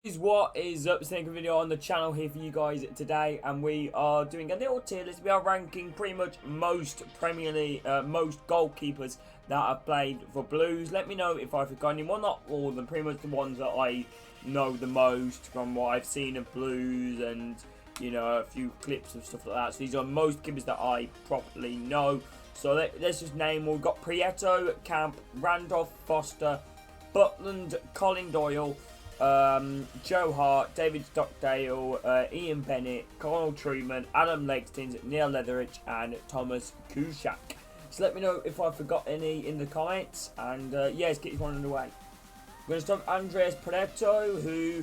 What is up? It's a video on the channel here for you guys today, and we are doing a little tier list. We are ranking pretty much most Premier League, most goalkeepers that have played for Blues. Let me know if I've forgotten anyone, not all of them, pretty much the ones that I know the most from what I've seen of Blues and, you know, a few clips of stuff like that. So these are most keepers that I properly know. So let's just name them. We've got Proneto, Camp, Randolph, Foster, Butland, Colin Doyle, Joe Hart, David Stockdale, Ian Bennett, Colin Truman, Adam Legstins, Neil Leatherich, and Thomas Kushak. So let me know if I forgot any in the comments, and yeah, let's get this one underway. We're going to start with Andres Proneto, who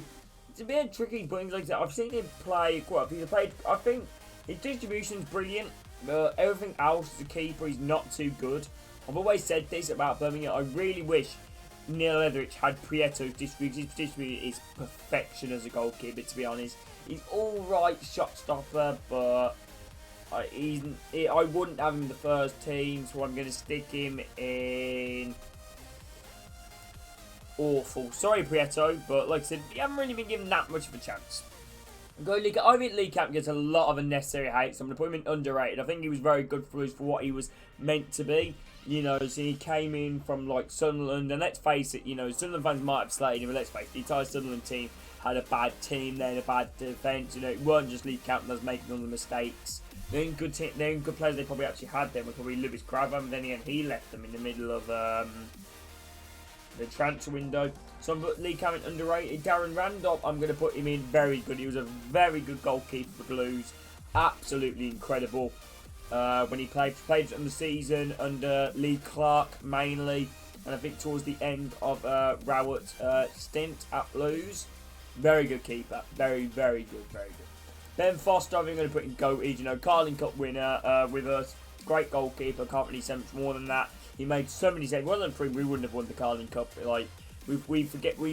it's a bit tricky, but like I've seen him play quite a few. I think his distribution's brilliant, but everything else as a keeper is not too good. I've always said this about Birmingham. I really wish Neil Leatherich had Proeneto's distribution. His distribution is perfection as a goalkeeper, to be honest. He's alright shot stopper, but I wouldn't have him in the first team, so I'm going to stick him in awful. Sorry, Proneto, but like I said, you haven't really been given that much of a chance. I think Lee Camp gets a lot of unnecessary hate, so I'm going to put him in underrated. I think he was very good for us for what he was meant to be. You know, so he came in from like Sunderland, and let's face it, you know, Sunderland fans might have slated him, but let's face it, the entire Sunderland team had a bad team, they had a bad defence. You know, it weren't just Lee Camp that was making all the mistakes. The only good players they probably actually had then were probably Lewis Grabham, and then again he left them in the middle of the transfer window. So I'm putting Lee Camp in underrated. Darren Randolph, I'm going to put him in very good. He was a very good goalkeeper for Blues, absolutely incredible. When he played on the season under Lee Clark mainly, and I think towards the end of Rowett's stint at Blues. Very good keeper, very good. Ben Foster, I'm going to put in goated. You know, Carling Cup winner with us, great goalkeeper. Can't really say much more than that. He made so many saves. Well, we wouldn't have won the Carling Cup. Like we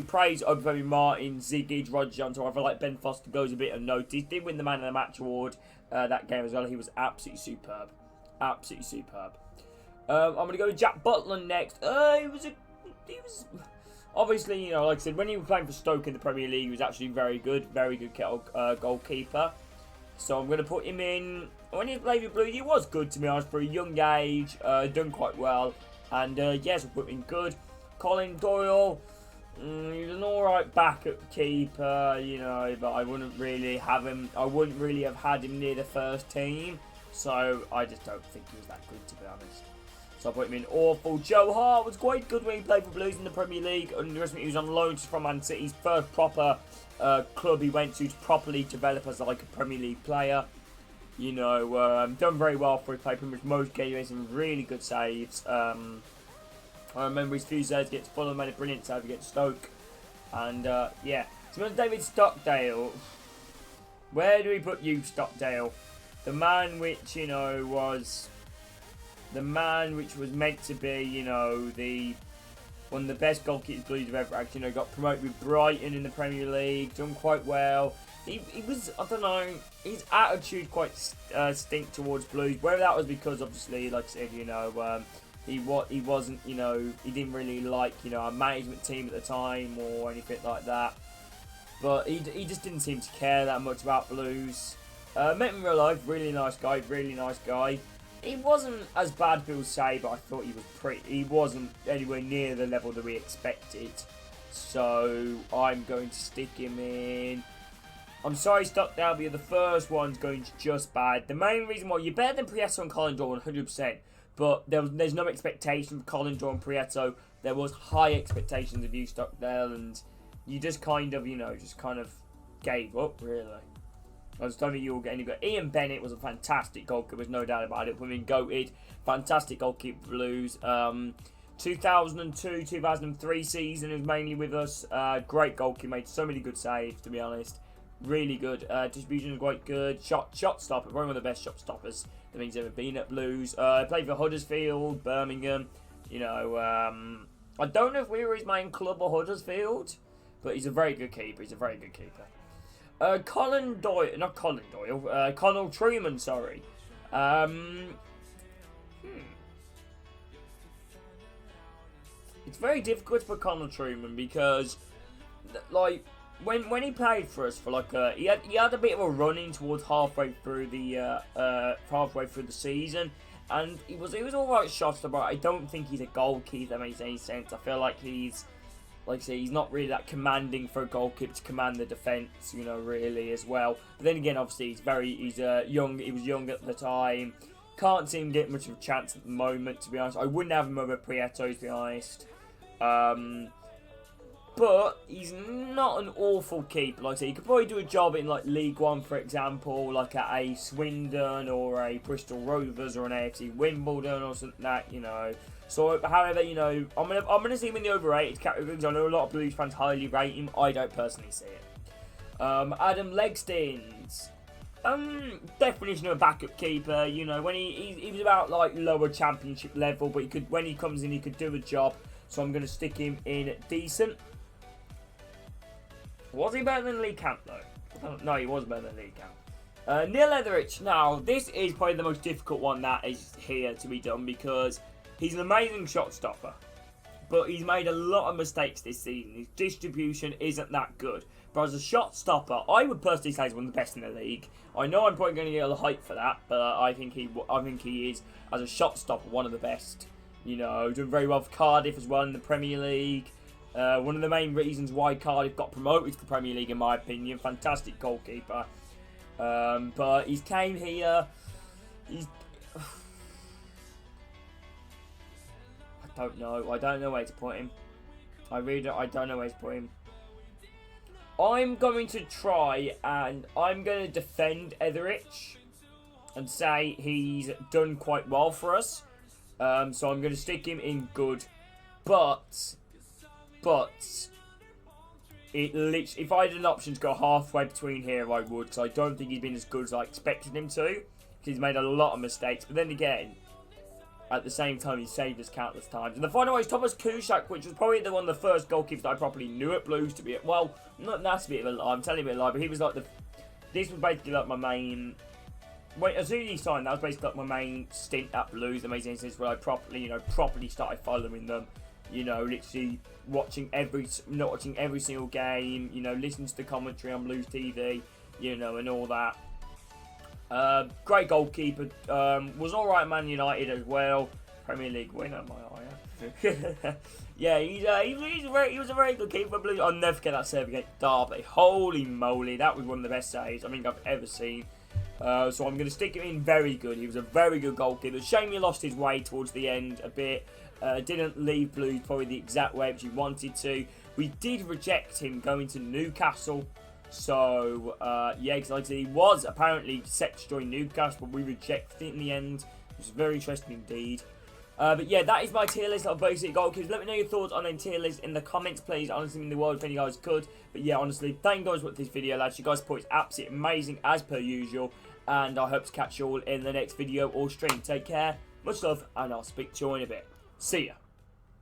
praise Obafemi Martin, Ziggage, Roger Johnson. I feel like Ben Foster goes a bit unnoticed. Did win the Man of the Match award that game as well. He was absolutely superb. Absolutely superb. I'm going to go with Jack Butland next. He was obviously, you know, like I said, when he was playing for Stoke in the Premier League, he was actually very good goalkeeper. So I'm going to put him in. When he played with Blue, he was good, to be honest, for a young age. Done quite well. And yes, we'll put him in good. Colin Doyle, he's an alright backup keeper, you know, but I wouldn't really have him. I wouldn't really have had him near the first team. So I just don't think he was that good, to be honest. So I put him in awful. Joe Hart was quite good when he played for Blues in the Premier League. He was on loan from Man City's first proper club he went to properly develop as like a Premier League player. You know, done very well for his play pretty much most games. He made some really good saves. I remember his few saves against Fulham, made a brilliant save against Stoke. And yeah, so David Stockdale. Where do we put you, Stockdale? The man which, you know, was meant to be, you know, one of the best goalkeepers Blues have ever actually, you know, got promoted with Brighton in the Premier League, done quite well. He was, I don't know, his attitude quite stink towards Blues. Whether that was because, obviously, like I said, you know, he wasn't, you know, he didn't really like, you know, our management team at the time or anything like that. But he just didn't seem to care that much about Blues. Met him in real life, really nice guy. He wasn't as bad as people say, but I thought he wasn't anywhere near the level that we expected. So I'm going to stick him in. I'm sorry, Stockdale, but you're the first one's going to just bad. The main reason why you're better than Proneto and Colin Doyle 100%, but there's no expectation for Colin Doyle and Proneto. There was high expectations of you, Stockdale, and you just kind of, you know, gave up, really. I was telling you all getting good. Ian Bennett was a fantastic goalkeeper, there's no doubt about it. Women goated, fantastic goalkeeper for Blues. 2002-2003 season, he was mainly with us. Great goalkeeper, made so many good saves, to be honest. Really good. Distribution was quite good. Shot stopper, probably one of the best shot stoppers that he's ever been at Blues. Played for Huddersfield, Birmingham. You know, I don't know if we were his main club or Huddersfield, but he's a very good keeper. Colin Truman, sorry. It's very difficult to put Colin Truman because, like, when he played for us for like he had a bit of a run in towards halfway through the season, and he was all right shots, but I don't think he's a goalkeeper. That makes any sense. I feel like he's, like I say, he's not really that commanding for a goalkeeper to command the defence, you know, really as well. But then again, obviously he's young. He was young at the time. Can't see him getting much of a chance at the moment, to be honest. I wouldn't have him over Proneto, to be honest. But he's not an awful keeper. Like I say, he could probably do a job in like League One, for example, like at a Swindon or a Bristol Rovers or an AFC Wimbledon or something like that, you know. So, however, you know, I'm gonna see him in the overrated category because I know a lot of Blues fans highly rate him. I don't personally see it. Adam Legstins. Definition of a backup keeper. You know, when he was about like lower Championship level, but when he comes in, he could do a job. So I'm gonna stick him in decent. Was he better than Lee Camp though? No, he was better than Lee Camp. Neil Leatherich. Now, this is probably the most difficult one that is here to be done because he's an amazing shot stopper, but he's made a lot of mistakes this season. His distribution isn't that good. But as a shot stopper, I would personally say he's one of the best in the league. I know I'm probably going to get a lot of hype for that, but I think he is, as a shot stopper, one of the best. You know, doing very well for Cardiff as well in the Premier League. One of the main reasons why Cardiff got promoted to the Premier League, in my opinion. Fantastic goalkeeper. But he's came here. I don't know. I don't know where to put him. I don't know where to put him. I'm going to try and I'm going to defend Leatherich and say he's done quite well for us. So I'm going to stick him in good. But if I had an option to go halfway between here, I would. So I don't think he's been as good as I expected him to. He's made a lot of mistakes. But then again, at the same time, he's saved us countless times. And the final one is Thomas Kushak, which was probably one of the first goalkeepers that I properly knew at Blues to be. Well, that's a bit of a lie. I'm telling you a bit of a lie. But he was like this was basically like my main. As soon as he signed, that was basically like my main stint at Blues. Amazing since where I properly started following them. You know, literally watching every single game. You know, listening to the commentary on Blues TV. You know, and all that. Great goalkeeper. Was alright at Man United as well. Premier League winner, my eye. Yeah, he was a very good keeper. Blues. I'll never forget that save against Derby. Holy moly, that was one of the best saves I think I've ever seen. So I'm going to stick him in very good. He was a very good goalkeeper. Shame he lost his way towards the end a bit. Didn't leave Blues probably the exact way which he wanted to. We did reject him going to Newcastle. So, yeah, because like I said, he was apparently set to join Newcastle, but we rejected it in the end. It was very interesting indeed. But yeah, that is my tier list of basic goalkeepers. Let me know your thoughts on the tier list in the comments, please. Honestly, in the world, if any guys could. But yeah, honestly, thank you guys for this video, lads. You guys' support is absolutely amazing, as per usual. And I hope to catch you all in the next video or stream. Take care, much love, and I'll speak to you in a bit. See ya.